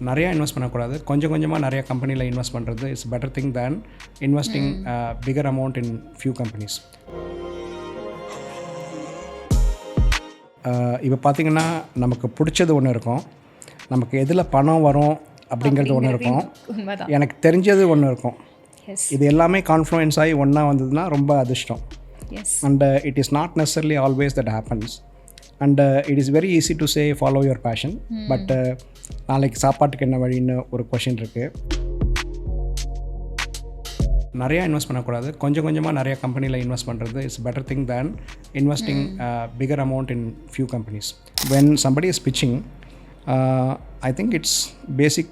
நிறையா இன்வெஸ்ட் பண்ணக்கூடாது. கொஞ்சம் கொஞ்சமாக நிறைய கம்பெனியில் இன்வெஸ்ட் பண்ணுறது it's better thing than investing bigger amount in few companies. இப்போ பார்த்திங்கன்னா நமக்கு பிடிச்சது ஒன்று இருக்கும், நமக்கு எதில் பணம் வரும் அப்படிங்கிறது ஒன்று இருக்கும், எனக்கு தெரிஞ்சது ஒன்று இருக்கும். இது எல்லாமே கான்ஃப்ளூயன்ஸ் ஆகி ஒன்றா வந்ததுன்னா ரொம்ப அதிர்ஷ்டம். And it is not necessarily always that happens. And it is very easy to say follow your fashion. But நாளைக்கு சாப்பாட்டுக்கு என்ன வழின்னு ஒரு கொஷின் இருக்குது. நிறையா இன்வெஸ்ட் பண்ணக்கூடாது. கொஞ்சம் கொஞ்சமாக நிறைய கம்பெனியில் இன்வெஸ்ட் பண்ணுறது it's better thing than investing bigger amount in few companies. When somebody is pitching, I think it's basic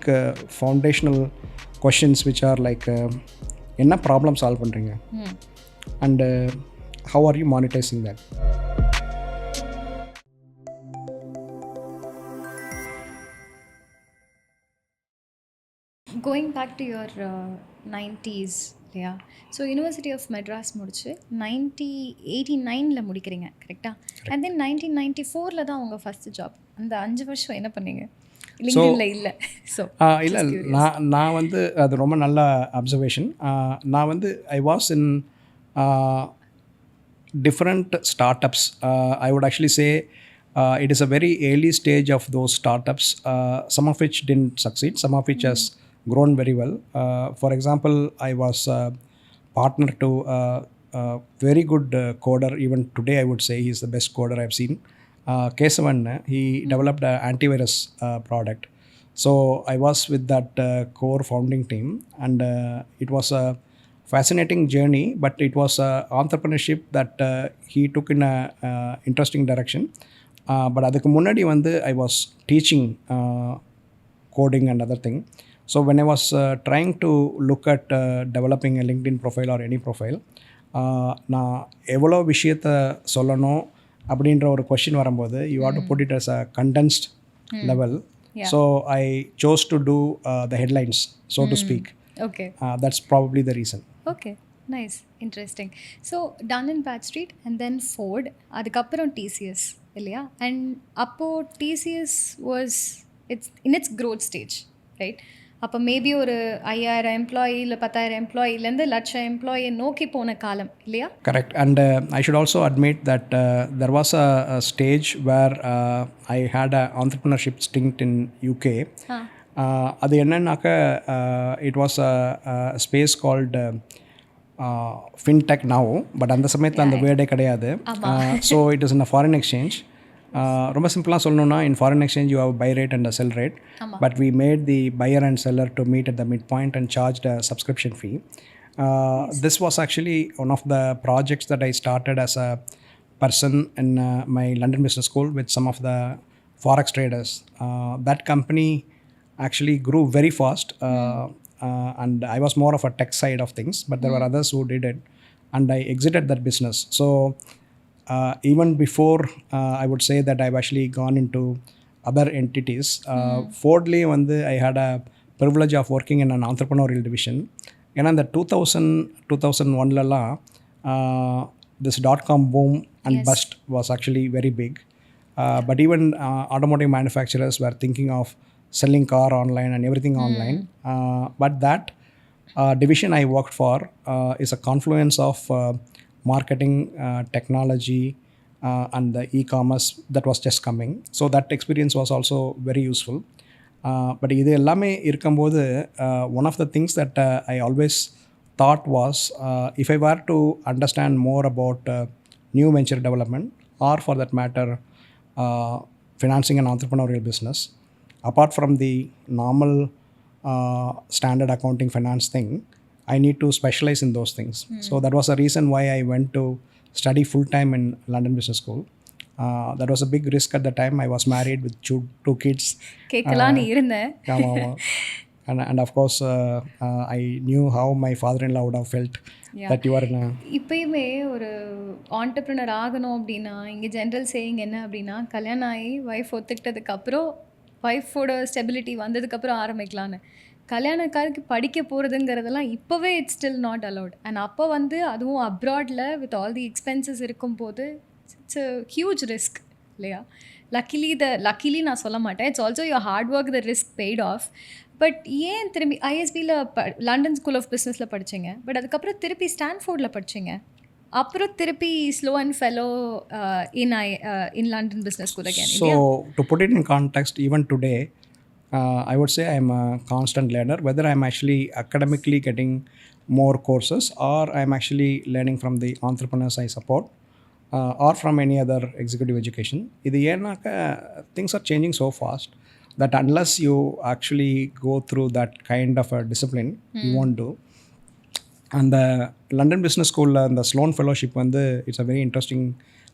foundational questions which are like என்ன ப்ராப்ளம் சால்வ் பண்ணுறீங்க and how are you monetizing that. Going back to your 90s, yeah. So University of Madras முடிச்சு 1989ல முடிக்கிறீங்க கரெக்டா? And then 1994ல தான் உங்கள் first job. அந்த 5 வருஷம் என்ன பண்ணீங்க? இல்லை நான் வந்து அது ரொம்ப நல்ல அப்சர்வேஷன். நான் வந்து I was in different startups. I would actually say it is a very early stage of those startups, some of which didn't succeed, some of which has grown very well. For example, I was partner to a very good coder. Even today I would say he is the best coder I've seen. Kesavan, he developed an antivirus product. So I was with that core founding team, and it was a fascinating journey, but it was entrepreneurship that he took in a interesting direction. But adukku munnadi vandu I was teaching coding and other thing. So when I was trying to look at developing a LinkedIn profile or any profile, நான் எவ்வளோ விஷயத்தை சொல்லணும் அப்படின்ற ஒரு question வரும்போது you have to put it as a condensed level. So I chose to do the headlines, so to speak. Okay. That's probably the reason. Okay, nice, interesting. So Dun & Bradstreet and then Ford, adukapram TCS இல்லையா? And அப்போ TCS was in its growth stage, right? அப்போ maybe ஒரு 5000 employee இல்லை 10000 எம்ப்ளாயிலேருந்து 1,00,000 எம்ப்ளாயை நோக்கி போன காலம் இல்லையா? Correct. And I should also admit that there was a stage where I had an entrepreneurship stint in UK. அது என்னன்னாக்க it was a space called fintech now, but அந்த சமயத்தில் அந்த வேர்டே கிடையாது. So it is in a foreign exchange. ரொம்ப சிம்பிளாக சொல்லணும்னா in foreign exchange you have a buy rate and a sell rate, but we made the buyer and seller to meet at the midpoint and charged a subscription fee. This was actually one of the projects that I started as a person in my London Business School with some of the forex traders. That company actually grew very fast, and I was more of a tech side of things, but there were others who did it, and I exited that business. So even before I would say that I've actually gone into other entities. Fordly வந்து I had a privilege of working in an entrepreneurial division. ஏன்னா இந்த 2001லலாம் this .com boom and bust was actually very big. But even automotive manufacturers were thinking of selling car online and everything online. But that division I worked for is a confluence of marketing, technology, and the e-commerce that was just coming. So that experience was also very useful. But இது எல்லாமே இருக்கும்போது one of the things that I always thought was if I were to understand more about new venture development, or for that matter financing an entrepreneurial business, apart from the normal standard accounting finance thing, I need to specialize in those things. So that was a reason why I went to study full-time in London Business School. That was a big risk at the time. I was married with two kids. கேட்கலான்னு இருந்தேன். And of course I knew how my father-in-law would have felt that you are in a... இப்போயுமே ஒரு entrepreneur ஆகணும் அப்படின்னா இங்கே general saying என்ன அப்படின்னா, கல்யாணம் ஆகி ஒய்ஃப் ஒத்துக்கிட்டதுக்கப்புறம் ஒய்ஃபோட ஸ்டெபிலிட்டி வந்ததுக்கப்புறம் ஆரம்பிக்கலான்னு. கல்யாணக்காருக்கு படிக்க போகிறதுங்கிறதெல்லாம் இப்போவே it's still not allowed. And அப்போ வந்து அதுவும் அப்ராடில் வித் ஆல் தி எக்ஸ்பென்சஸ் இருக்கும்போது இட்ஸ் அ ஹியூஜ் ரிஸ்க் இல்லையா? லக்கிலி நான் சொல்ல மாட்டேன், it's also your hard work, the risk paid off. But ஏன் திரும்பி ஐஎஸ்பியில் லண்டன் ஸ்கூல் ஆஃப் பிஸ்னஸில் படிச்சிங்க, பட் அதுக்கப்புறம் திருப்பி ஸ்டான்ஃபோர்டில் படிச்சிங்க, அப்புறம் திருப்பி slow and fellow in London business school again? So to put it in context, even today, I would say I'm a constant learner, whether I'm actually academically getting more courses or I'm actually learning from the entrepreneurs I support or from any other executive education. இது ஏன்னாக்க things are changing so fast that unless you actually go through that kind of a discipline, you won't do. அந்த London business ஸ்கூலில் அந்த Sloan fellowship வந்து it's a very interesting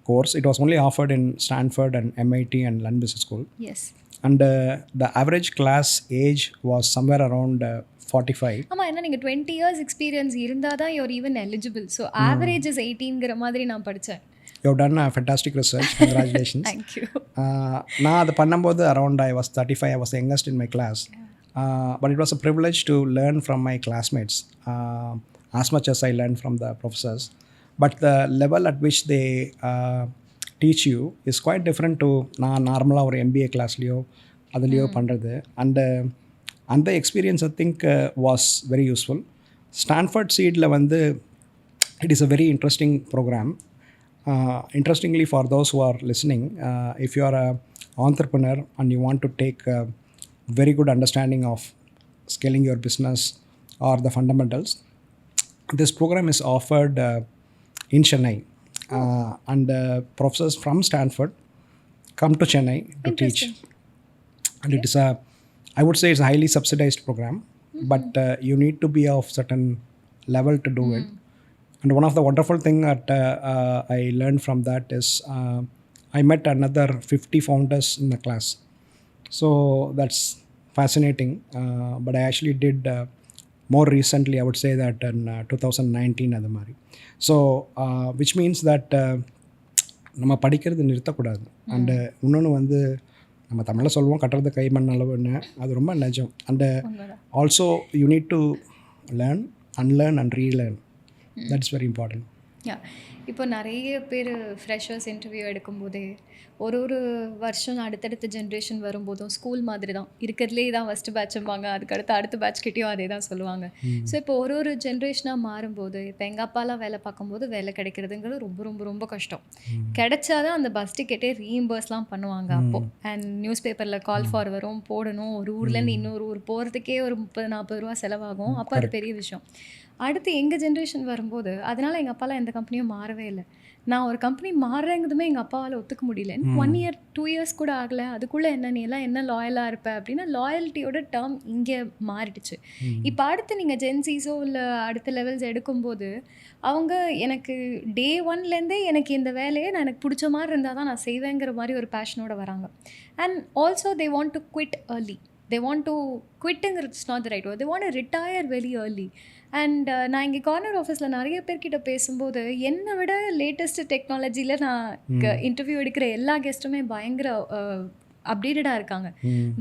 course. It was only offered in Stanford and MIT and London business school. Yes. And the average class age was somewhere around 45. ஆமாம், ஏன்னா நீங்கள் 20 years experience இருந்தால் தான் you're even eligible. So average is 18ங்கிற மாதிரி நான் படித்தேன். You have done a fantastic research, congratulations. Thank you. நான் அது பண்ணும்போது around I was 35, I was youngest in my class. But it was a privilege to learn from my classmates as much as I learned from the professors. But the level at which they teach you is quite different to நான் நார்மலாக ஒரு MBA கிளாஸ்லேயோ அதுலேயோ பண்ணுறது. And அந்த experience I think was very useful. Stanford சீடில் வந்து it is a very interesting program. Interestingly, for those who are listening, if you are a entrepreneur and you want to take a very good understanding of scaling your business or the fundamentals, this program is offered in Chennai, and professors from Stanford come to Chennai to teach. And it is I would say it's a highly subsidized program, but you need to be of certain level to do it. And one of the wonderful thing that I learned from that is I met another 50 founders in the class. So that's fascinating. But I actually did more recently, I would say that in 2019 அது மாதிரி. So which means that நம்ம படிக்கிறது நிறுத்தக்கூடாது. And இன்னொன்று வந்து நம்ம தமிழில் சொல்லுவோம் கட்டுறது கைமண் அளவுன்னு, அது ரொம்ப நிஜம். And also you need to learn, unlearn and relearn. That's very important. Yeah, இப்போ நிறைய பேர் ஃப்ரெஷர்ஸ் இன்டர்வியூ எடுக்கும்போதே ஒரு வருஷம் அடுத்தடுத்த ஜென்ரேஷன் வரும்போதும் ஸ்கூல் மாதிரி தான் இருக்கிறதுலே தான் ஃபஸ்ட்டு பேட்சும்பாங்க, அதுக்கடுத்து அடுத்த பேட்ச் கிட்டேயும் அதே தான் சொல்லுவாங்க. ஸோ இப்போ ஒரு ஜென்ரேஷனாக மாறும்போது, இப்போ எங்கள் அப்பாலாம் வேலை பார்க்கும்போது வேலை கிடைக்கிறதுங்கிறது ரொம்ப ரொம்ப ரொம்ப கஷ்டம். கிடைச்சாதான் அந்த பஸ் டிக்கெட்டே ரீஇம்பர்ஸ்லாம் பண்ணுவாங்க அப்போது. அண்ட் நியூஸ் பேப்பரில் கால் ஃபார் வரும், போடணும், ஒரு ஊர்லேருந்து இன்னொரு ஊர் போகிறதுக்கே ஒரு 30-40 ரூபா செலவாகும். அப்போ அது பெரிய விஷயம். அடுத்து எங்கள் ஜென்ரேஷன் வரும்போது, அதனால் எங்கள் அப்பாலாம் எந்த கம்பெனியும் மாறவே இல்லை. நான் ஒரு கம்பெனி மாறுறேங்கிறதுமே எங்கள் அப்பாவால் ஒத்துக்க முடியல. 1 year 2 years கூட ஆகலை, அதுக்குள்ளே நீ எல்லாம் என்ன லாயலாக இருப்ப அப்படின்னா, லாயல்ட்டியோட டேர்ம் இங்கே மாறிடுச்சு. இப்போ அடுத்து நீங்கள் ஜென்சிஸோ இல்லை அடுத்த லெவல்ஸ் எடுக்கும்போது, அவங்க எனக்கு டே 1லேருந்தே எனக்கு இந்த வேலையை நான் எனக்கு பிடிச்ச மாதிரி இருந்தால் தான் நான் செய்வேங்கிற மாதிரி ஒரு பேஷனோட வராங்க. And also they want to quit early. They want to quitங்கிறது it's not the right word. they want to retire very early. And நான் இங்கே கார்னர் ஆஃபீஸில் நிறைய பேர்கிட்ட பேசும்போது, என்னை விட லேட்டஸ்ட்டு டெக்னாலஜியில் நான் இன்டர்வியூ எடுக்கிற எல்லா கெஸ்ட்டுமே பயங்கர அப்டேட்டடாக இருக்காங்க.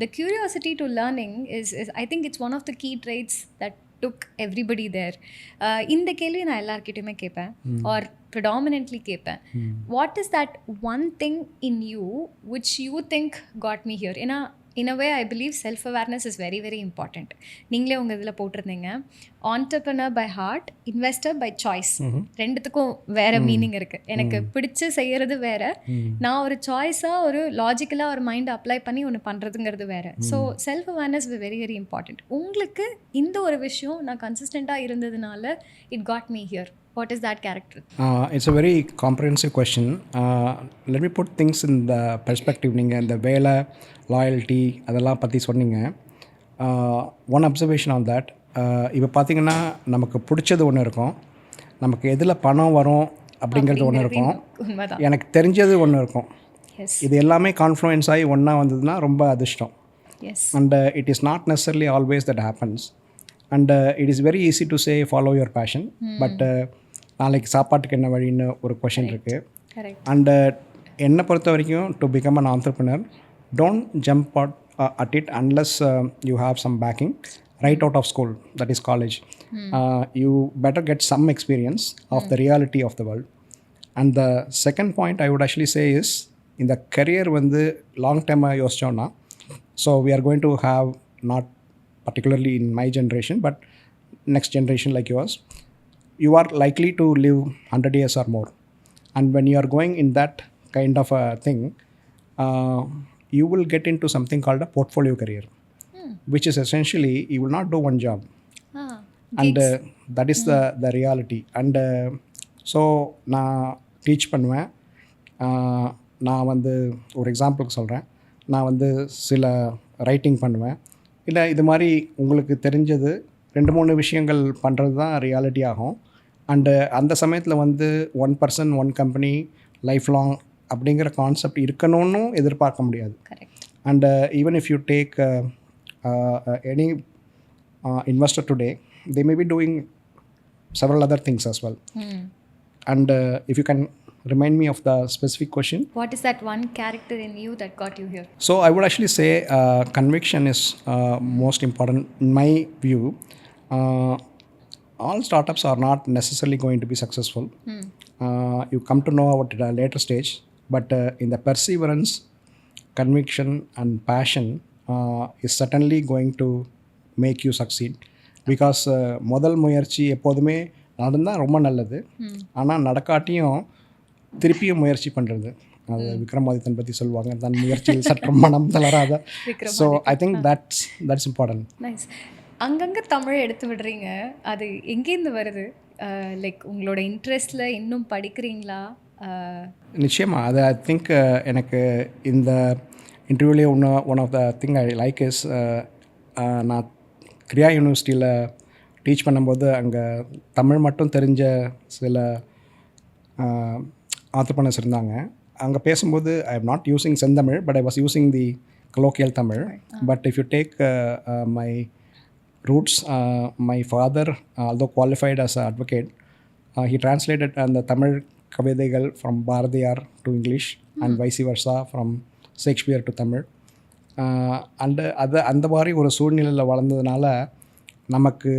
The curiosity to learning is I think it's one of the key traits that took everybody there. இந்த கேள்வி நான் எல்லார்கிட்டையுமே கேட்பேன், ஆர் predominantly கேட்பேன். What is that one thing in you which you think got me here? ஏன்னா in a way I believe self awareness is very very important. நீங்களே உங்கள் இதில் போட்டிருந்தீங்க, entrepreneur by heart, investor by choice. ரெண்டுத்துக்கும் வேறு meaning இருக்குது. எனக்கு பிடிச்சி செய்கிறது வேறு, நான் ஒரு சாய்ஸாக ஒரு லாஜிக்கலாக ஒரு மைண்டை அப்ளை பண்ணி ஒன்று பண்ணுறதுங்கிறது வேறு. So self awareness is very very important. உங்களுக்கு இந்த ஒரு விஷயம் நான் கன்சிஸ்டண்ட்டாக இருந்ததுனால it got me here. What is that character? It's a very comprehensive question. Let me put things in the perspective. நீங்கள் இந்த வேலை, லாயல்ட்டி அதெல்லாம் பற்றி சொன்னீங்க. ஒன் அப்சர்வேஷன் ஆன் தட், இப்போ பார்த்திங்கன்னா நமக்கு பிடிச்சது ஒன்று இருக்கும், நமக்கு எதில் பணம் வரும் அப்படிங்கிறது ஒன்று இருக்கும், எனக்கு தெரிஞ்சது ஒன்று இருக்கும். இது எல்லாமே கான்ஃப்ளூயன்ஸ் ஆகி ஒன்றா வந்ததுன்னா ரொம்ப அதிர்ஷ்டம். And it is not necessarily always that happens. And it is very easy to say follow your fashion, but நாளைக்கு சாப்பாட்டுக்கு என்ன வழின்னு ஒரு கொஷின் இருக்குது. அண்டு என்னை பொறுத்த வரைக்கும் to become an entrepreneur, don't jump at it unless you have some backing right out of school, that is college. You better get some experience of the reality of the world. And the second point I would actually say is, இந்த career வந்து long டைமாக யோசித்தோன்னா, so we are going to have not particularly in my generation but next generation like yours, you are likely to live 100 years or more, and when you are going in that kind of a thing, you will get into something called a portfolio career, which is essentially you will not do one job, and that is the reality. And so நான் teach பண்ணுவேன். நான் வந்து ஒரு எக்ஸாம்பிளுக்கு சொல்கிறேன், நான் வந்து சில ரைட்டிங் பண்ணுவேன், இல்லை இது மாதிரி உங்களுக்கு தெரிஞ்சது 2-3 விஷயங்கள் பண்ணுறது தான் ரியாலிட்டி ஆகும். அண்டு அந்த சமயத்தில் வந்து 1 person 1 company லைஃப் லாங் அப்படிங்கிற கான்செப்ட் இருக்கணும்னு எதிர்பார்க்க முடியாது. And even if you take any investor today, they may be doing several other things as well. And if you can remind me of the specific question. What is that one character in you that got you here? So I would actually say conviction is most important in my view. All startups are not necessarily going to be successful. You come to know about it at a later stage, but in the perseverance, conviction and passion is certainly going to make you succeed. Because முதல் முயற்சி எப்போதுமே நடந்தால் ரொம்ப நல்லது, ஆனால் நடக்காட்டியும் திருப்பியும் முயற்சி பண்ணுறது, அது விக்ரமாதித்தன் பற்றி சொல்லுவாங்க, தன் முயற்சியில் சற்று மனம் தளராத. So I think that's important. Nice. அங்கங்கே தமிழை எடுத்து விடுறீங்க, அது எங்கேருந்து வருது? லைக் உங்களோட இன்ட்ரெஸ்டில் இன்னும் படிக்கிறீங்களா? நிச்சயமாக அது ஐ திங்க் எனக்கு இந்த இன்டர்வியூலேயே one of the thing I like is, நான் கிரியா யூனிவர்சிட்டியில் டீச் பண்ணும்போது அங்கே தமிழ் மட்டும் தெரிஞ்ச சில ஆண்டர்ப்ரனர்ஸ் இருந்தாங்க. அங்கே பேசும்போது ஐ எம் நாட் யூஸிங் செந்தமிழ், but I was using the colloquial Tamil. But if you take my roots, my father, although qualified as an advocate, he translated அந்த தமிழ் கவிதைகள் from Bharathiyar to English and vice versa from Shakespeare to Tamil. And அந்த மாதிரி ஒரு சூழ்நிலையில் வளர்ந்ததுனால நமக்கு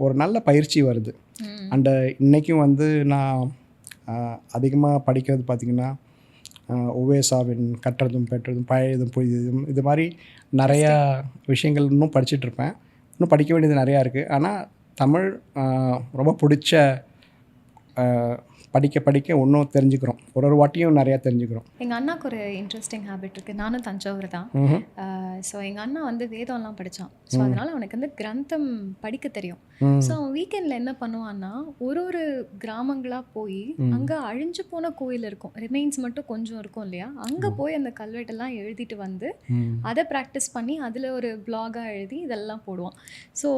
ஒரு நல்ல பயிற்சி வருது. அண்டு இன்றைக்கும் வந்து நான் அதிகமாக படிக்கிறது பார்த்திங்கன்னா ஒவேசாவின் கற்றதும் பெற்றதும் பழையதும் புதியதும், இது மாதிரி நிறையா விஷயங்கள் இன்னும் படிச்சுட்ருப்பேன். இன்னும் படிக்க வேண்டியது நிறையா இருக்குது. ஆனால் தமிழ் ரொம்ப பிடிச்ச படிக்க இன்னும் தெரிஞ்சுக்கிறோம், ஒரு வாட்டியும் நிறையா தெரிஞ்சுக்கிறோம். எங்கள் அண்ணாவுக்கு ஒரு இன்ட்ரெஸ்டிங் ஹேபிட் இருக்குது. நானும் தஞ்சாவூர் தான். ஸோ எங்கள் அண்ணா வந்து வேதம்லாம் படித்தான். ஸோ அதனால் அவனுக்கு வந்து கிரந்தம் படிக்க தெரியும். ஸோ அவன் வீக்கெண்டில் என்ன பண்ணுவான்னா, ஒரு கிராமங்களாக போய் அங்கே அழிஞ்சு போன கோயில் இருக்கும், ரிமைன்ஸ் மட்டும் கொஞ்சம் இருக்கும் இல்லையா, அங்கே போய் அந்த கல்வெட்டெல்லாம் எழுதிட்டு வந்து அதை ப்ராக்டிஸ் பண்ணி அதில் ஒரு பிளாகாக எழுதி இதெல்லாம் போடுவான். ஸோ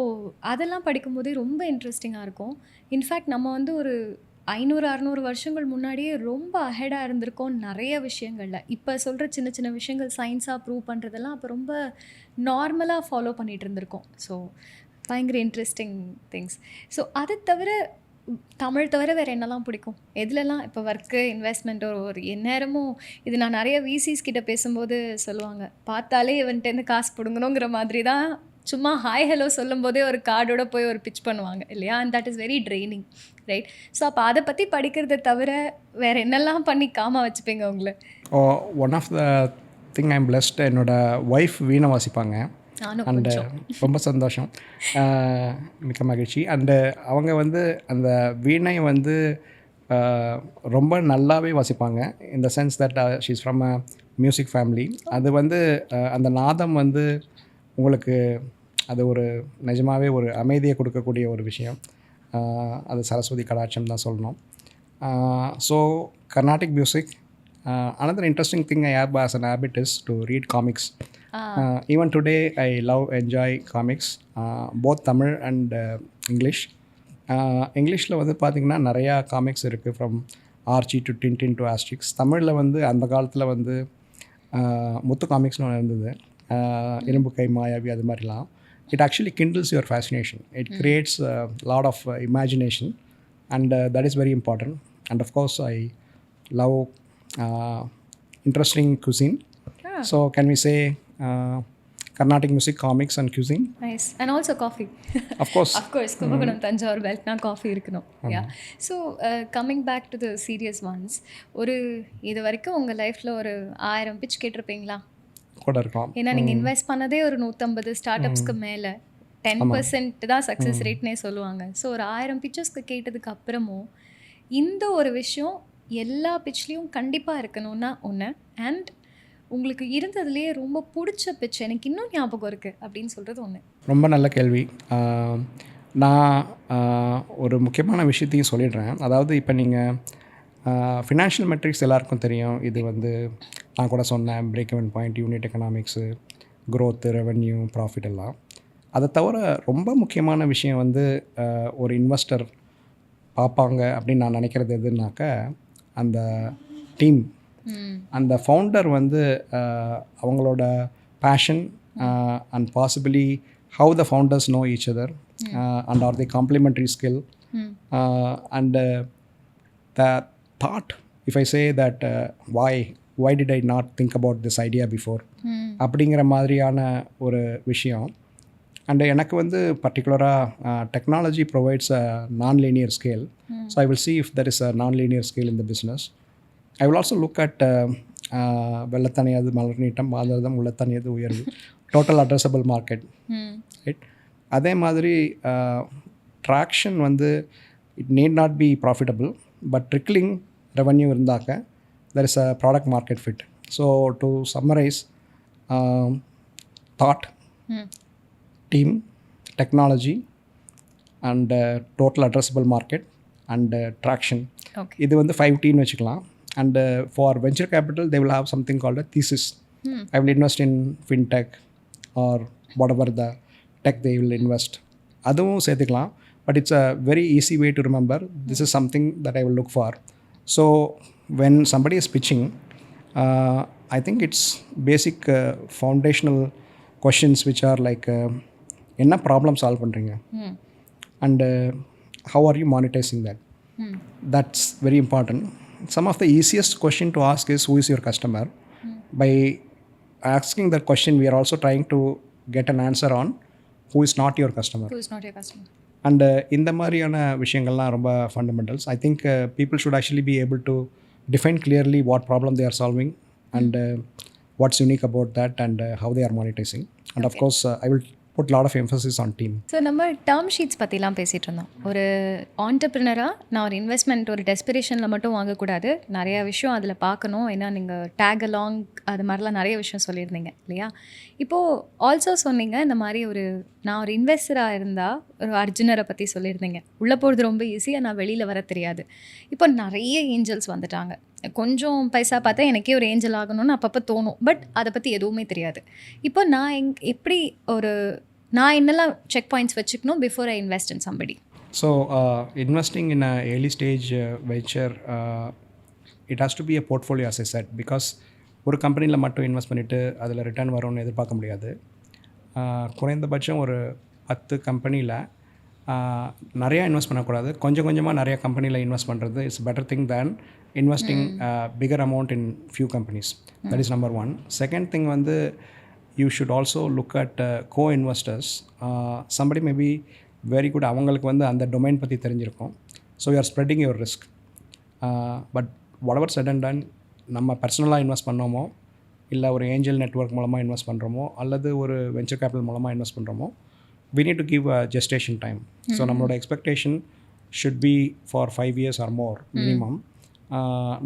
அதெல்லாம் படிக்கும்போதே ரொம்ப இன்ட்ரெஸ்டிங்காக இருக்கும். இன்ஃபேக்ட் நம்ம வந்து ஒரு 500-600 வருஷங்கள் முன்னாடியே ரொம்ப அஹெடாக இருந்திருக்கோம் நிறைய விஷயங்களில். இப்போ சொல்கிற சின்ன சின்ன விஷயங்கள் சயின்ஸாக ப்ரூவ் பண்ணுறதெல்லாம் அப்போ ரொம்ப நார்மலாக ஃபாலோ பண்ணிகிட்டு இருந்திருக்கோம். ஸோ பயங்கர இன்ட்ரெஸ்டிங் திங்ஸ். ஸோ அதை தவிர தமிழ் தவிர வேறு என்னெல்லாம் பிடிக்கும்? எதுலலாம் இப்போ ஒர்க்கு, இன்வெஸ்ட்மெண்ட், ஒரு எந்நேரமும் இது நான் நிறைய விசிஸ் கிட்ட பேசும்போது சொல்லுவாங்க, பார்த்தாலே இவன்ட்டேருந்து காசு பிடுங்கணுங்கிற மாதிரி தான். சும்மா ஹாய் ஹலோ சொல்லும் போதே ஒரு கார்டோட போய் ஒரு பிச் பண்ணுவாங்க இல்லையா, and that is very training, right? So அப்போ அதை பற்றி படிக்கிறத தவிர வேறு என்னெல்லாம் பண்ணி காமா வச்சுப்பீங்க உங்களை? One of the thing I am blessed, என்னோடய ஒய்ஃப் வீணை வாசிப்பாங்க. அண்டு ரொம்ப சந்தோஷம், மிக்க மகிழ்ச்சி. அண்டு அவங்க வந்து அந்த வீணை வந்து ரொம்ப நல்லாவே வாசிப்பாங்க. In the sense that she is from a music family. அது வந்து அந்த நாதம் வந்து உங்களுக்கு அது ஒரு நிஜமாகவே ஒரு அமைதியை கொடுக்கக்கூடிய ஒரு விஷயம். அது சரஸ்வதி கடாட்சம் தான் சொல்லணும். So Carnatic music. Another interesting thing I have as an habit is to read comics. Even today I love enjoy comics, both Tamil and English. இங்கிலீஷில் வந்து பார்த்திங்கன்னா நிறையா காமிக்ஸ் இருக்குது, from arch to Tintin to Asterix. தமிழில் வந்து அந்த காலத்தில் வந்து முத்து காமிக்ஸ்னு ஒன்று இருந்தது, இரும்பு கை மாயாவி, அது மாதிரிலாம். It actually kindles your fascination. It creates a lot of imagination, and that is very important. And of course, I love interesting cuisine. So can we say Carnatic music, comics and cuisine. Nice. And also coffee. Of course. Of course. Kumbakonam Tanjore beltna coffee இருக்கணும். Yeah. So coming back to the serious ones, ஒரு இது வரைக்கும் உங்கள் லைஃப்பில் ஒரு 1000 pitch கேட்டிருப்பீங்களா? கூட இருக்கலாம். ஏன்னா நீங்கள் இன்வெஸ்ட் பண்ணதே ஒரு 150 ஸ்டார்ட் அப்ஸ்க்கு மேலே 10% தான் சக்ஸஸ் ரேட்னே சொல்லுவாங்க. ஸோ ஒரு 1000 பிச்சஸ்க்கு கேட்டதுக்கு அப்புறமும் இந்த ஒரு விஷயம் எல்லா பிச்லேயும் கண்டிப்பாக இருக்கணும்னா ஒன்று, அண்ட் உங்களுக்கு இருந்ததுலேயே ரொம்ப பிடிச்ச பிச் எனக்கு இன்னும் ஞாபகம் இருக்குது அப்படின்னு சொல்கிறது ஒன்று. ரொம்ப நல்ல கேள்வி. நான் ஒரு முக்கியமான விஷயத்தையும் சொல்லிடுறேன். அதாவது இப்போ நீங்கள் ஃபினான்ஷியல் மெட்ரிக்ஸ் எல்லாருக்கும் தெரியும். இது வந்து நான் கூட சொன்னேன், break even point, unit economics, growth, revenue, profit எல்லாம். அதை தவிர ரொம்ப முக்கியமான விஷயம் வந்து ஒரு இன்வெஸ்டர் பார்ப்பாங்க அப்படின்னு நான் நினைக்கிறது எதுனாக்க அந்த டீம், அந்த ஃபவுண்டர் வந்து அவங்களோட passion and possibly how the founders know each other and are the complementary skill and the thought. If I say that why did I not think about this idea before அப்படிங்கிற மாதிரியான ஒரு விஷயம். And எனக்கு வந்து பர்டிகுலராக technology provides a nonlinear scale. So I will see if there is a non-linear scale in the business. I will also look at வெள்ளத்தனையாது மலர் நீட்டம், மாதம் உள்ளத்தனையாது உயர்வு, total addressable market, right. அதே மாதிரி ட்ராக்ஷன் வந்து it need not be profitable, but trickling revenue இருந்தாக்க there is a product market fit. So to summarize, thought, team, technology and total addressable market and traction. Okay. இது வந்து 5Tன்னு வச்சுக்கலாம். And for venture capital they will have something called a thesis. I will invest in fintech or whatever the tech they will invest. அதுவும் சேர்த்துக்கலாம். But it's a very easy way to remember. This is something that I will look for. So when somebody is pitching, I think it's basic foundational questions which are like என்ன problem solve பண்ணுறீங்க and how are you monetizing that. That's very important. Some of the easiest question to ask is who is your customer. By asking that question we are also trying to get an answer on who is not your customer. Who is not your customer. And இந்த மாதிரியான விஷயங்கள்லாம் ரொம்ப fundamentals. I think people should actually be able to define clearly what problem they are solving and what's unique about that and how they are monetizing. And of course I will put a lot of emphasis on team. So நம்ம term sheets பற்றிலாம் பேசிகிட்டு இருந்தோம். ஒரு ஆண்டர்ப்ரினராக நான் ஒரு investment ஒரு டெஸ்பிரேஷனில் மட்டும் வாங்கக்கூடாது, நிறையா விஷயம் அதில் பார்க்கணும். ஏன்னா நீங்கள் டேக் அலாங் அது மாதிரிலாம் நிறைய விஷயம் சொல்லியிருந்தீங்க இல்லையா. இப்போது ஆல்சோ சொன்னீங்க இந்த மாதிரி நான் ஒரு இன்வெஸ்டராக இருந்தால் ஒரு அர்ஜுனரை பற்றி சொல்லியிருந்தீங்க. உள்ளே போகிறது ரொம்ப ஈஸியாக, நான் வெளியில் வர தெரியாது. இப்போ நிறைய ஏஞ்சல்ஸ் வந்துட்டாங்க. கொஞ்சம் பைசா பார்த்தா எனக்கே ஒரு ஏஞ்சல் ஆகணும்னு அப்பப்போ தோணும், பட் அதை பற்றி எதுவுமே தெரியாது. இப்போ நான் எப்படி நான் என்னெல்லாம் செக் பாயிண்ட்ஸ் வச்சுக்கணும் before I invest in somebody? So investing in a early stage venture it has to be a portfolio as I said. Because ஒரு கம்பெனியில் மட்டும் இன்வெஸ்ட் பண்ணிவிட்டு அதில் ரிட்டர்ன் வரும்னு எதிர்பார்க்க முடியாது. குறைந்தபட்சம் ஒரு 10 கம்பெனியில் நிறையா இன்வெஸ்ட் பண்ணக்கூடாது. கொஞ்சம் கொஞ்சமாக நிறைய கம்பெனியில் இன்வெஸ்ட் பண்ணுறது it's better thing than investing bigger amount in few companies. That is number 1. Second thing வந்து you should also look at co-investors. Somebody may be very good, அவங்களுக்கு வந்து அந்த டொமைன் பற்றி தெரிஞ்சிருக்கும். So you are spreading your risk. But whatever said and done, நம்ம பர்சனலாக invest பண்ணோமோ இல்லை ஒரு ஏஞ்சல் நெட்வொர்க் மூலமாக இன்வெஸ்ட் பண்ணுறோமோ அல்லது ஒரு வெஞ்சர் கேபிட்டல் மூலமாக இன்வெஸ்ட் பண்ணுறோமோ, we need to give a gestation time. So நம்மளோட expectation should be for 5 years or more minimum.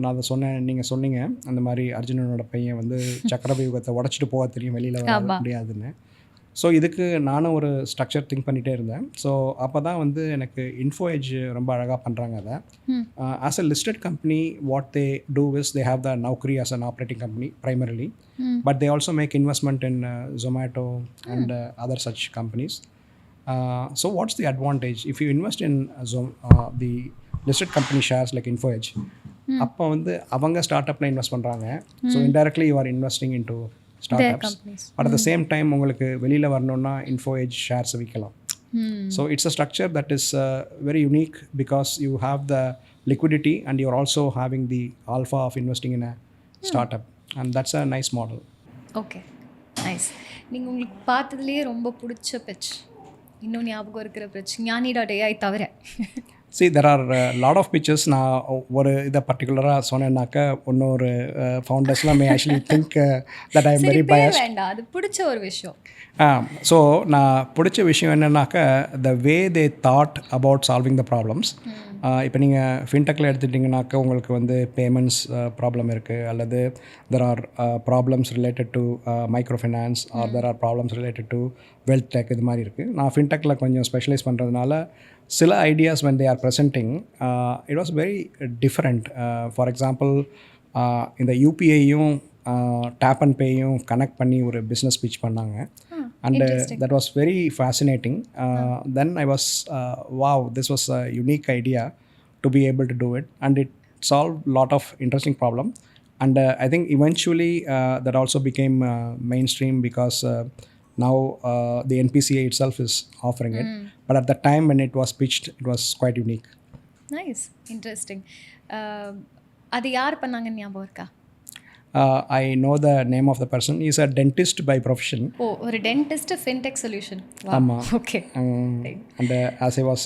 நான் அதை சொன்னேன், நீங்கள் சொன்னீங்க அந்த மாதிரி அர்ஜுனனோட பையன் வந்து சக்கரவியூகத்தை உடச்சிட்டு போக தெரியும், வெளியில் வர முடியாதுன்னு. ஸோ இதுக்கு நானும் ஒரு ஸ்ட்ரக்சர் திங்க் பண்ணிகிட்டே இருந்தேன். ஸோ அப்போ தான் வந்து எனக்கு இன்ஃபோ எட்ஜ் ரொம்ப அழகாக பண்ணுறாங்க. அதை as a listed company what they do is they have the நௌக்கரி as an operating company primarily, but they also make investment in Zomato and other such companies. So what's the advantage if you invest in the listed company shares like Info Edge? அப்போ வந்து அவங்க start அப்பில் invest பண்ணுறாங்க. So indirectly you are investing in to start ups. But at the same time உங்களுக்கு வெளியில் வரணுன்னா info edge shares விற்கலாம். So it's a structure that is very unique because you have the liquidity and you're also having the alpha of investing in a startup, and that's a nice model. Okay, nice. Nice. நீங்கள் உங்களுக்கு பார்த்ததுலேயே ரொம்ப பிடிச்ச pitch, இன்னும் ஞாபகம் இருக்கிற pitch, ஞானி.ai தவிர? See, there are a lot of pitches. நான் ஒரு இதை பர்டிகுலராக சொன்னேன்னாக்கா இன்னொரு ஃபவுண்டர்ஸ்லாம் may actually think that I am very biased. வேண்டாம், அது பிடிச்ச ஒரு விஷயம். ஸோ நான் பிடிச்ச விஷயம் என்னென்னாக்கா the way they thought about solving the problems. இப்போ நீங்கள் ஃபின்டெக்கில் எடுத்துட்டிங்கனாக்கா உங்களுக்கு வந்து பேமெண்ட்ஸ் ப்ராப்ளம் இருக்குது, அல்லது there are problems related to micro finance, or there are problems related to wealth tech, இது மாதிரி இருக்குது. நான் ஃபின்டெக்கில் கொஞ்சம் ஸ்பெஷலைஸ் பண்ணுறதுனால சில ideas when they are presenting, it was very different. For example, இந்த யூபிஐயும் டேப் அண்ட் பேயும் கனெக்ட் பண்ணி ஒரு பிஸ்னஸ் பிச் பண்ணாங்க. And that was very fascinating. Then I was, wow, this was a unique idea to be able to do it. And it solved a lot of interesting problem. And I think eventually that also became mainstream because now the NPCA itself is offering it. But at the time when it was pitched, it was quite unique. Nice, interesting. அது யார் பண்ணாங்கன்னு ஞாபகம் இருக்கா? I know the name of the person. He is a dentist by profession. Oh, ஒரு dentist fintech solution. Wow. Okay. And as I was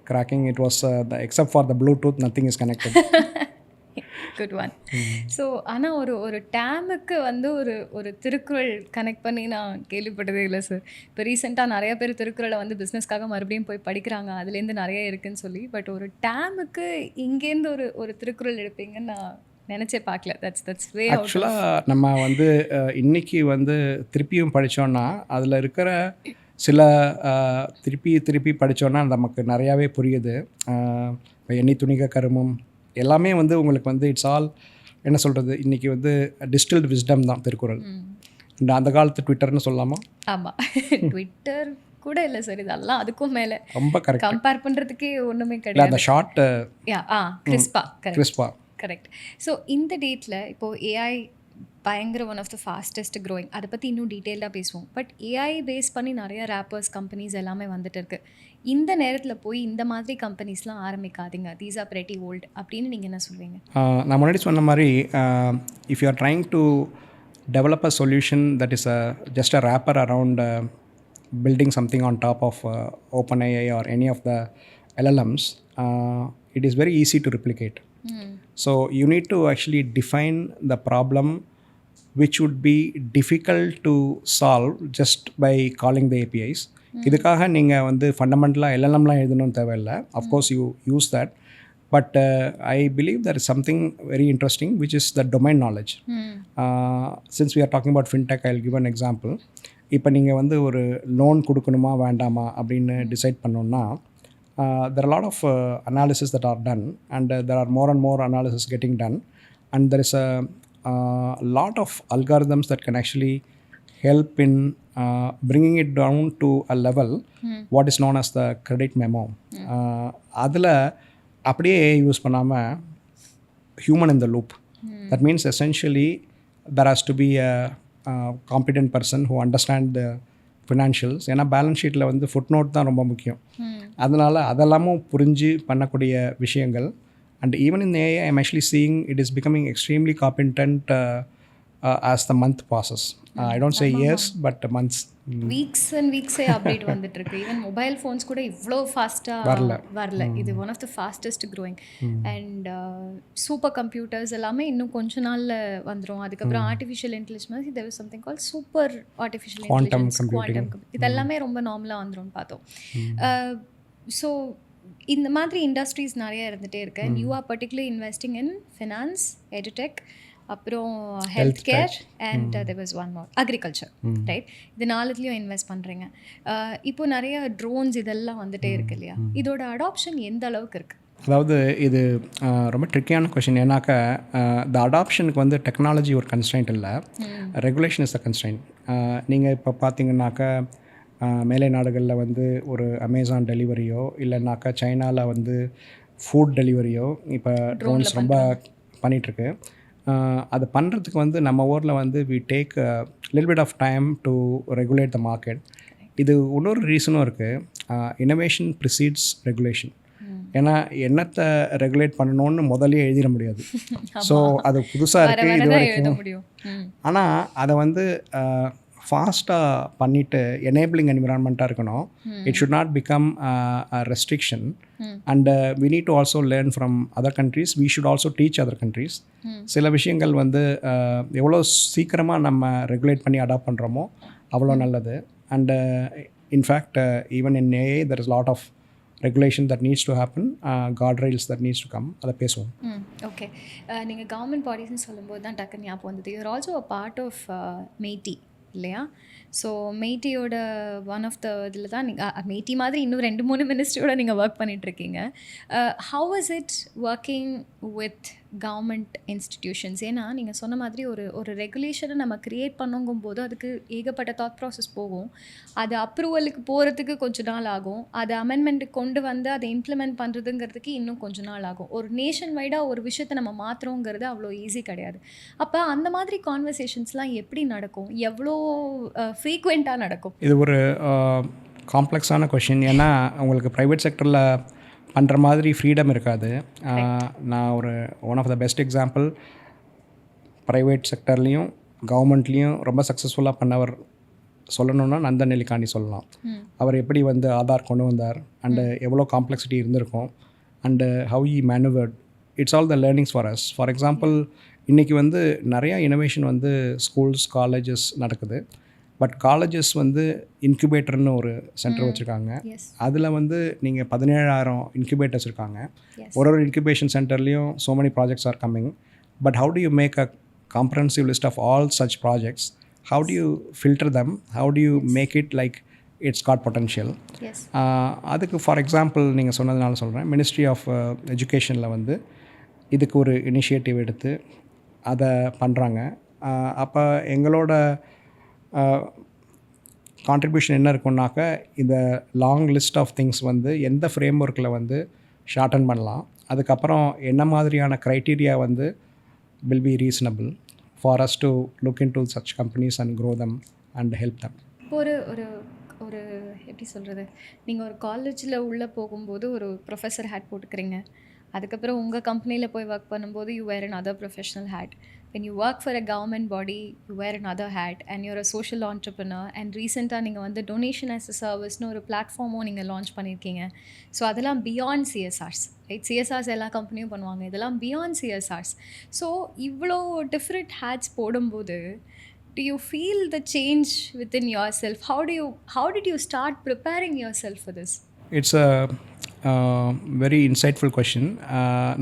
cracking, it was except for the Bluetooth, nothing is connected. Good one. So ஆனால் ஒரு டேமுக்கு வந்து ஒரு Thirukkural connect பண்ணி நான் கேள்விப்பட்டதே இல்லை சார். இப்போ ரீசெண்டாக நிறைய பேர் திருக்குறளை வந்து பிஸ்னஸ்க்காக மறுபடியும் போய் படிக்கிறாங்க, அதுலேருந்து நிறைய இருக்குதுன்னு சொல்லி. பட் ஒரு டேமுக்கு இங்கேருந்து ஒரு திருக்குறள் எடுப்பீங்கன்னு நான் நினச்சே பார்க்கல. தட்ஸ் வே. ஆக்சுவலாக நம்ம வந்து இன்றைக்கி வந்து திருப்பியும் படித்தோன்னா அதில் இருக்கிற சில திருப்பி படித்தோன்னா நமக்கு நிறையாவே புரியுது. எண்ணி துணிக கருமம் எல்லாமே வந்து உங்களுக்கு வந்து இட்ஸ் ஆல் என்ன சொல்கிறது, இன்றைக்கி வந்து டிஸ்டில்டு விஸ்டம் தான் திருக்குறள். அந்த காலத்து ட்விட்டர்னு சொல்லலாமா? ஆமாம், ட்விட்டர் கூட இல்லை சார், இதெல்லாம் அதுக்கும் மேலே ரொம்ப கரெக்ட். கம்பேர் பண்ணுறதுக்கே ஒன்றுமே கிடையாது. அந்த ஷார்ட் கிறிஸ்பா கரெக்ட். ஸோ இந்த டேட்டில் இப்போது ஏஐ பயங்கர one of the fastest growing. அதை பற்றி இன்னும் டீட்டெயில்டாக பேசுவோம். பட் ஏஐ பேஸ் பண்ணி நிறைய ரேப்பர்ஸ் கம்பெனிஸ் எல்லாமே வந்துட்டு இருக்கு. இந்த நேரத்தில் போய் இந்த மாதிரி கம்பெனிஸ்லாம் ஆரம்பிக்காதீங்க, தீஸ் ஆர் பிரெட்டி ஓல்ட் அப்படின்னு நீங்கள் என்ன சொல்வீங்க? நான் முன்னாடி சொன்ன மாதிரி, if you are trying to develop a solution that is just a rapper around building something on top of OpenAI or any of the LLMs, it is very easy to replicate. So you need to actually define the problem which would be difficult to solve just by calling the APIs. இதுக்காக நீங்கள் வந்து ஃபண்டமெண்டலாக LLMலாம் எழுதணும்னு தேவையில்லை. Of course you use that, but I believe there is something very interesting which is the domain knowledge. Since we are talking about fintech, I'll give an example. இப்போ நீங்கள் வந்து ஒரு loan கொடுக்கணுமா வேண்டாமா அப்படின்னு டிசைட் பண்ணோன்னா, there are a lot of analysis that are done, and there are more and more analysis getting done, and there is a lot of algorithms that can actually help in bringing it down to a level what is known as the credit memo. அதில் அப்படியே use பண்ணாமல் human in the loop. That means essentially there has to be a competent person who understand the financials. ஏன்னா balance ஷீட்டில் வந்து food note தான் ரொம்ப முக்கியம். அதனால் அதெல்லாமும் புரிஞ்சு பண்ணக்கூடிய விஷயங்கள். And even in AI I am actually seeing it is becoming extremely competent as the month passes. I don't say years, but months. Weeks and வீக்ஸே அப்டேட் வந்துட்டு இருக்கு. ஈவன் மொபைல் ஃபோன்ஸ் கூட இவ்வளோ ஃபாஸ்ட்டாக வரல. இது one of the fastest growing. And super computers எல்லாமே இன்னும் கொஞ்ச நாளில் வந்துடும். அதுக்கப்புறம் artificial intelligence, there is something call super artificial intelligence, quantum, இதெல்லாமே ரொம்ப நார்மலாக வந்துடும் பார்த்தோம். ஸோ இந்த மாதிரி இண்டஸ்ட்ரீஸ் நிறைய இருந்துகிட்டே இருக்கு. And you are particularly investing in finance, edtech, அப்புறம் health care, and there was one more agriculture, right? இது நாலுத்துலேயும் இன்வெஸ்ட் பண்ணுறீங்க. இப்போது நிறைய ட்ரோன்ஸ் இதெல்லாம் வந்துகிட்டே இருக்கு இல்லையா? இதோட அடாப்ஷன் எந்த அளவுக்கு இருக்குது? அதாவது இது ரொம்ப ட்ரிக்கியான கொஷின். ஏன்னாக்கா இந்த அடாப்ஷனுக்கு வந்து டெக்னாலஜி ஒரு கன்ஸ்ட்ரைண்ட் இல்லை, ரெகுலேஷன் இஸ் த கன்ஸ்ட்ரைண்ட். நீங்கள் இப்போ பார்த்தீங்கன்னாக்கா மேலை நாடுகளில் வந்து ஒரு அமேசான் டெலிவரியோ இல்லைனாக்கா சைனாவில் வந்து ஃபுட் டெலிவரியோ இப்போ ட்ரோன்ஸ் ரொம்ப பண்ணிகிட்ருக்கு. அது பண்ணுறதுக்கு வந்து நம்ம ஊரில் வந்து we take little bit of time to regulate the market. இது இன்னொரு ரீசனும் இருக்குது, இன்னோவேஷன் ப்ரிசீட்ஸ் ரெகுலேஷன். ஏன்னா என்னத்தை ரெகுலேட் பண்ணணும்னு முதலே எழுதிட முடியாது. ஸோ அது புதுசாக இருக்குது இது வரைக்கும். ஆனால் அதை வந்து ஃபாஸ்ட்டாக பண்ணிவிட்டு எனேபிளிங் என்விரான்மெண்ட்டாக இருக்கணும். It should not become a restriction. And we need to also learn from other countries. We should also teach other countries. சில விஷயங்கள் வந்து எவ்வளோ சீக்கிரமாக நம்ம ரெகுலேட் பண்ணி அடாப்ட் பண்ணுறோமோ அவ்வளோ நல்லது. And in fact even in AI there is lot of regulation that needs to happen, guardrails that needs to come. அதை பேசுவோம். ஓகே, நீங்கள் கவர்மெண்ட் பாடிஸ்ன்னு சொல்லும்போது தான் டக்குன்னு ஞாபகம் வந்தது. You are also a part of MeitY இல்லையா? ஸோ மெய்டியோட ஒன் ஆஃப் த இதில் தான் நீங்கள் மெய்டி மாதிரி இன்னும் 2-3 மினிஸ்ட்ரியோட நீங்கள் ஒர்க் பண்ணிகிட்ருக்கீங்க. How is it working with government institutions? ஏன்னா நீங்கள் சொன்ன மாதிரி ஒரு ரெகுலேஷனை நம்ம க்ரியேட் பண்ணுங்கும் போது அதுக்கு ஏகப்பட்ட தாட் ப்ராசஸ் போகும். அது அப்ரூவலுக்கு போகிறதுக்கு கொஞ்சம் நாள் ஆகும். அது அமெண்ட்மெண்ட்டுக்கு கொண்டு வந்து அதை இம்ப்ளிமெண்ட் பண்ணுறதுங்கிறதுக்கு இன்னும் கொஞ்சம் நாள் ஆகும். ஒரு நேஷன் வைடாக ஒரு விஷயத்தை நம்ம மாற்றுறோங்கிறது அவ்வளோ ஈஸி கிடையாது. அப்போ அந்த மாதிரி கான்வர்சேஷன்ஸ்லாம் எப்படி நடக்கும்? எவ்வளோ ஃப்ரீக்வெண்ட்டாக நடக்கும்? இது ஒரு காம்ப்ளெக்ஸான கொஷின். ஏன்னா உங்களுக்கு ப்ரைவேட் செக்டரில் பண்ணுற மாதிரி ஃப்ரீடம் இருக்காது. நான் ஒரு one of the best example private செக்டர்லேயும் கவர்மெண்ட்லேயும் ரொம்ப சக்ஸஸ்ஃபுல்லாக பண்ணவர் சொல்லணுன்னா நந்தன் நெல்லிகாண்டி சொல்லலாம். அவர் எப்படி வந்து ஆதார் கொண்டு வந்தார் அண்டு எவ்வளோ காம்ப்ளெக்சிட்டி இருந்திருக்கும் and how he maneuvered. It's all the learnings for us. For example இன்றைக்கி வந்து நிறையா இனோவேஷன் வந்து ஸ்கூல்ஸ் காலேஜஸ் நடக்குது. பட் காலேஜஸ் வந்து இன்குபேட்டர்னு ஒரு சென்டர் வச்சுருக்காங்க. அதில் வந்து நீங்கள் 17,000 இன்குபேட்டர்ஸ் இருக்காங்க. ஒரு incubation சென்டர்லேயும் so many projects are coming. But how do you make a comprehensive list of all such projects? How do you filter them? How do you make it like it's got potential? அதுக்கு for example நீங்கள் சொன்னதுனால சொல்கிறேன், ministry of எஜுகேஷனில் வந்து இதுக்கு ஒரு initiative எடுத்து அதை பண்ணுறாங்க. அப்போ எங்களோட கான்ட்ரிபியூஷன் என்ன இருக்குன்னாக்க இந்த லாங் லிஸ்ட் ஆஃப் திங்ஸ் வந்து எந்த ஃப்ரேம் ஒர்க்கில் வந்து ஷார்டன் பண்ணலாம், அதுக்கப்புறம் என்ன மாதிரியான க்ரைட்டீரியா வந்து will be reasonable for us to look in to such companies and grow them and help them. இப்போ ஒரு எப்படி சொல்கிறது, நீங்கள் ஒரு காலேஜில் உள்ளே போகும்போது ஒரு ப்ரொஃபஸர் ஹேட் போட்டுக்கிறீங்க. அதுக்கப்புறம் உங்கள் கம்பெனியில் போய் ஒர்க் பண்ணும்போது you wear another professional hat. when you work for a government body you wear another hat and you're a social entrepreneur. and recently நீங்கள் வந்து donation as a serviceனு ஒரு பிளாட்ஃபார்மும் நீங்கள் லான்ச் பண்ணியிருக்கீங்க. ஸோ அதெல்லாம் பியாண்ட் சிஎஸ்ஆர்ஸ், ரைட்? சிஎஸ்ஆர்ஸ் எல்லா கம்பெனியும் பண்ணுவாங்க, இதெல்லாம் பியாண்ட் சிஎஸ்ஆர்ஸ். ஸோ இவ்வளோ டிஃப்ரெண்ட் ஹேட்ஸ் போடும்போது do you feel the change within yourself? How did you start preparing yourself for this? It's a very insightful question.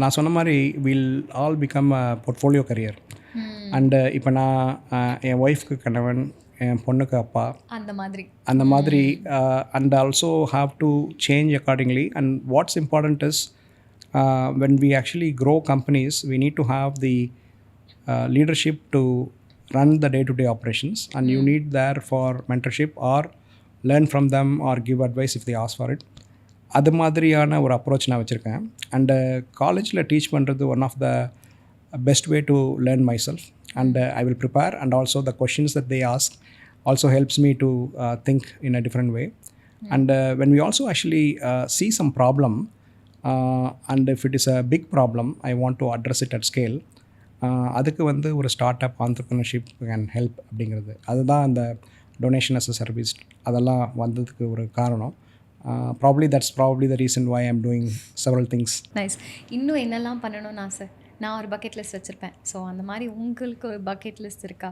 நான் சொன்ன மாதிரி will all become a portfolio career. And இப்போ நான் என் ஒய்ஃப்க்கு கணவன், என் பொண்ணுக்கு அப்பா, அந்த மாதிரி and also have to change accordingly. And what's important is when we actually grow companies we need to have the leadership to run the day-to-day operations, and you need there for mentorship or learn from them or give advice if they ask for it. அது மாதிரியான ஒரு approach நான் வச்சுருக்கேன். And காலேஜில் teach பண்ணுறது one of the best way to learn myself. And I will prepare and also the questions that they ask also helps me to think in a different way. And when we also actually see some problem and if it is a big problem I want to address it at scale, அதுக்கு வந்து ஒரு start up entrepreneurship can help அப்படிங்கிறது. அதுதான் அந்த donation as a service அதெல்லாம் வந்ததுக்கு ஒரு காரணம். Probably that's probably the reason why I am doing several things. Nice. இன்னும் என்னெல்லாம் பண்ணணும்னு ஆசை? நான் ஒரு பக்கெட் லிஸ்ட் வச்சுருப்பேன். ஸோ அந்த மாதிரி உங்களுக்கு ஒரு பக்கெட் லிஸ்ட் இருக்கா?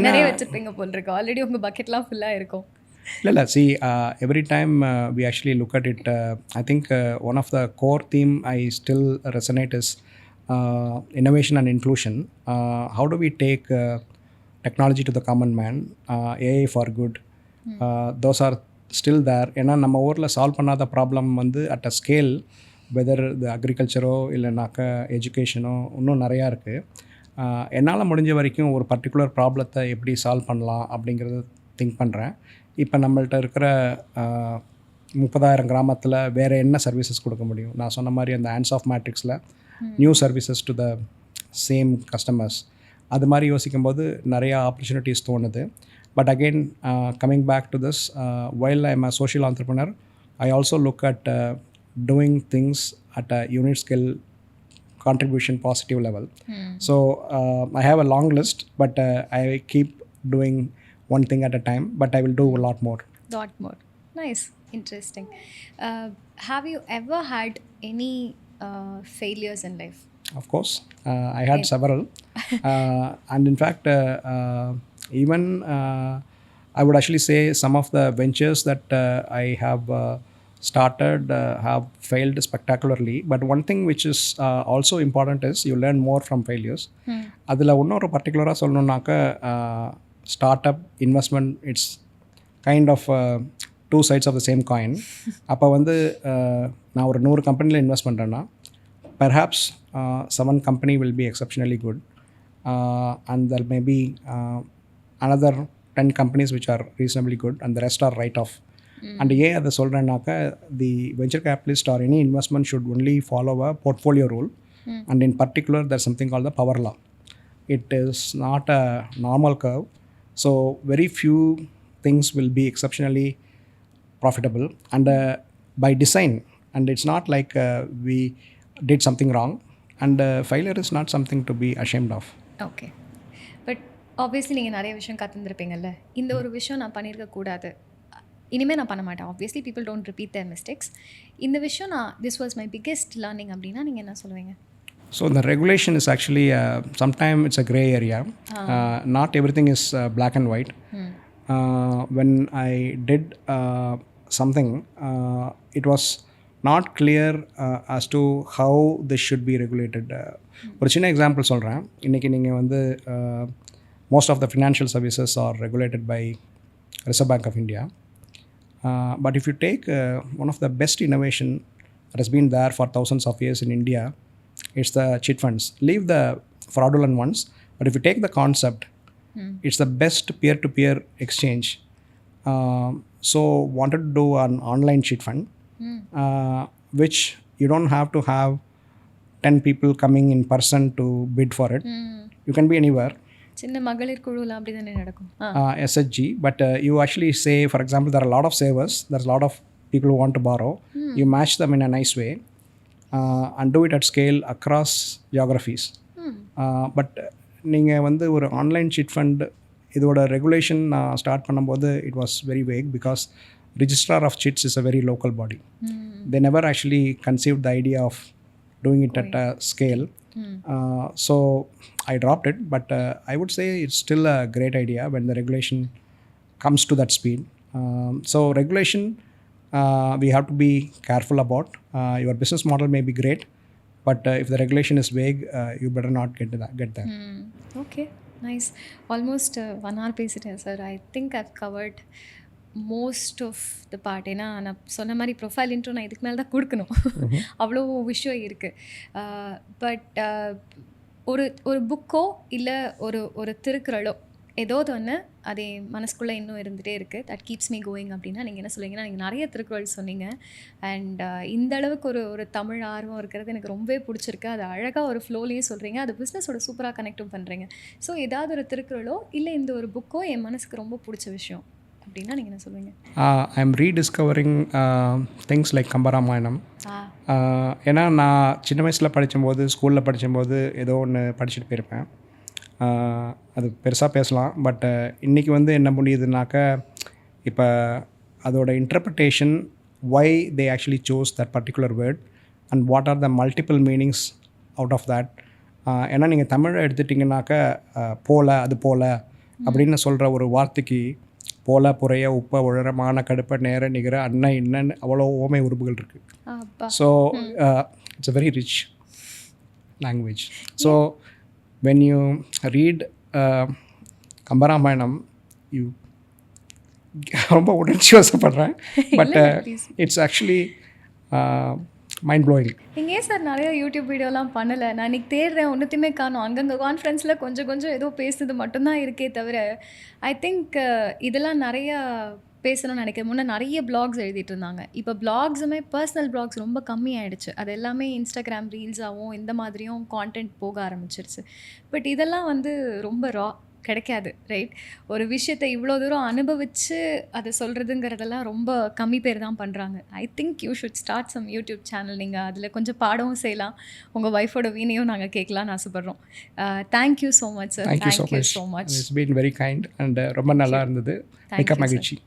நிறைய வச்சுருப்பீங்க போல் இருக்கு. ஆல்ரெடி உங்கள் பக்கெட்லாம் ஃபுல்லாக இருக்கும். இல்லை see every time we actually look at it. I think one of the core theme I still resonate is innovation and inclusion. How do we take technology to the common man? AI for good. Those are still there. ஏன்னா நம்ம ஊரில் solve பண்ணாத problem வந்து at a scale, weather இது அக்ரிகல்ச்சரோ இல்லைனாக்கா எஜுகேஷனோ இன்னும் நிறையா இருக்குது. என்னால் முடிஞ்ச வரைக்கும் ஒரு பர்டிகுலர் ப்ராப்ளத்தை எப்படி சால்வ் பண்ணலாம் அப்படிங்கிறத திங்க் பண்ணுறேன். இப்போ நம்மள்ட்ட இருக்கிற 30,000 கிராமத்தில் வேறு என்ன சர்வீசஸ் கொடுக்க முடியும்? நான் சொன்ன மாதிரி அந்த ஹேண்ட்ஸ் ஆஃப் மேட்ரிக்ஸில் new services to the same customers, அது மாதிரி யோசிக்கும்போது நிறையா ஆப்பர்ச்சுனிட்டிஸ் தோணுது. But again coming back to this, while I am a social entrepreneur I also look at doing things at a unit scale contribution positive level. So I have a long list, but I keep doing one thing at a time, but I will do a lot more. Lot more. Nice. Interesting. Have you ever had any failures in life? Of course, I had several. And in fact, even I would actually say some of the ventures that I have started have failed spectacularly. But one thing which is also important is you learn more from failures. அதில் இன்னொரு பர்டிகுலராக சொல்லணுன்னாக்க startup investment it's kind of two sides of the same coin. அப்போ வந்து நான் ஒரு 100 கம்பெனியில் invest பண்ணுறேன்னா perhaps some company will be exceptionally good, and there may be another 10 companies which are reasonably good, and the rest are write-off. And அதை சொல்கிறேன்னாக்க the venture capitalist or any investment should only follow a portfolio rule. And in particular there's something called the power law. It is not a normal curve, so very few things will be exceptionally profitable, and by design. And it's not like we did something wrong, and failure is not something to be ashamed of. Okay, but obviously நீங்கள் நிறைய விஷயம் கற்றுந்துருப்பீங்கல்ல, இந்த ஒரு விஷயம் நான் பண்ணியிருக்க கூடாது, இனிமேல் நான் பண்ண மாட்டேன். obviously people don't repeat their mistakes. இந்த விஷயம் this was my biggest learning அப்படின்னா நீங்கள் என்ன சொல்லுவீங்க? So the regulation is actually sometimes it's a gray area. Not everything is black and white. When I did something, it was not clear as to how this should be regulated. ஒரு சின்ன example சொல்கிறேன். இன்றைக்கி நீங்கள் வந்து most of the financial services are regulated by Reserve Bank of India. But if you take one of the best innovation that has been there for thousands of years in India, it's the chit funds. Leave the fraudulent ones, but if you take the concept, it's the best peer-to-peer exchange. So wanted to do an online chit fund, which you don't have to have 10 people coming in person to bid for it. You can be anywhere. சின்ன மகளிர் குழுவில் அப்படி தானே நடக்கும். SHG, but you actually say, for example, there are a lot of savers, there's a lot of people who want to borrow. You match them in a nice way and do it at scale across geographies. But நீங்கள் வந்து ஒரு online chit fund இதோட regulation நான் start பண்ணும்போது it was very wake, because registrar of chits is a very local body. They never actually conceived the idea of doing it at a scale. So I dropped it, but I would say it's still a great idea when the regulation comes to that speed. So regulation we have to be careful about. Your business model may be great, but if the regulation is vague, you better not get there. Okay, nice. Almost 1 hour பேசிட்டேன் sir. I think I've covered most of the part. ஏன்னா நான் சொன்ன மாதிரி profile intro நான் இதுக்கு மேலே தான் கொடுக்கணும், அவ்வளோ விஷயம் இருக்குது. பட் ஒரு புக்கோ இல்லை ஒரு திருக்குறளோ ஏதோ ஒன்று அதே மனசுக்குள்ளே இன்னும் இருந்துகிட்டே இருக்குது, தட் கீப்ஸ் மீ கோயிங் அப்படின்னா நீங்கள் என்ன சொல்லுவீங்கன்னா? நீங்கள் நிறைய திருக்குறள் சொன்னீங்க, அண்ட் இந்த அளவுக்கு ஒரு தமிழ் ஆர்வம் இருக்கிறது எனக்கு ரொம்பவே பிடிச்சிருக்கு. அது அழகாக ஒரு ஃப்ளோலையும் சொல்கிறீங்க, அது பிஸ்னஸோட சூப்பராக கனெக்டும் பண்ணுறீங்க. ஸோ ஏதாவது ஒரு திருக்குறளோ இல்லை இந்த ஒரு புக்கோ என் மனசுக்கு ரொம்ப பிடிச்ச விஷயம் அப்படின்னா நீங்கள் என்ன சொல்லுவீங்க? I am rediscovering things like Kambaramayanam. ஏன்னா நான் சின்ன வயசில் படிக்கும்போது, ஸ்கூலில் படிக்கும்போது ஏதோ ஒன்று படிச்சுட்டு போயிருப்பேன். அது பெருசாக பேசலாம், பட் இன்றைக்கி வந்து என்ன முடியுதுனாக்க, இப்போ அதோட interpretation, why they actually chose that particular word and what are the multiple meanings out of that. ஏன்னா நீங்கள் தமிழை எடுத்துட்டிங்கனாக்க போல, அது போல அப்படின்னு சொல்கிற ஒரு வார்த்தைக்கு போல, புறைய, உப்ப, உழரமான, கடுப்ப, நேர, நிகர, அன்ன, இன்னன்னு அவ்வளோ ஓமை உறுப்புகள் இருக்குது. So it's a very rich language. So when you read Kambaramayanam, you ரொம்ப உணர்ச்சி வசப்படுறேன், but it's actually mind blowing. நீங்கள் சார் நிறைய யூடியூப் வீடியோலாம் பண்ணலை? நான் இன்றைக்கி தேடுறேன், ஒன்றுத்தையுமே காணும். அங்கங்கே கான்ஃபரன்ஸில் கொஞ்சம் ஏதோ பேசுறது மட்டும்தான் இருக்கே தவிர, ஐ திங்க் இதெல்லாம் நிறையா பேசணும்னு நினைக்கிறேன். முன்னே நிறைய பிளாக்ஸ் எழுதிட்டு இருந்தாங்க, இப்போ பிளாக்ஸுமே பர்சனல் பிளாக்ஸ் ரொம்ப கம்மியாயிடுச்சு. அது எல்லாமே இன்ஸ்டாகிராம் ரீல்ஸாகவும் இந்த மாதிரியும் கான்டென்ட் போக ஆரம்பிச்சிருச்சு. பட் இதெல்லாம் வந்து ரொம்ப ரா கிடைக்காது, ரைட்? ஒரு விஷயத்தை இவ்வளோ தூரம் அனுபவித்து அதை சொல்கிறதுங்கிறதெல்லாம் ரொம்ப கம்மி பேர் தான் பண்ணுறாங்க. I think you should start some YouTube channel. நீங்கள் அதில் கொஞ்சம் பாடவும் செய்யலாம், உங்கள் ஒய்ஃபோட வீணையும் நாங்கள் கேட்கலான்னு ஆசைப்பட்றோம். Thank you so much sir. Thank you so much. So much. It's been very kind and ரொம்ப நல்லா இருந்தது. மிக்க மகிழ்ச்சி.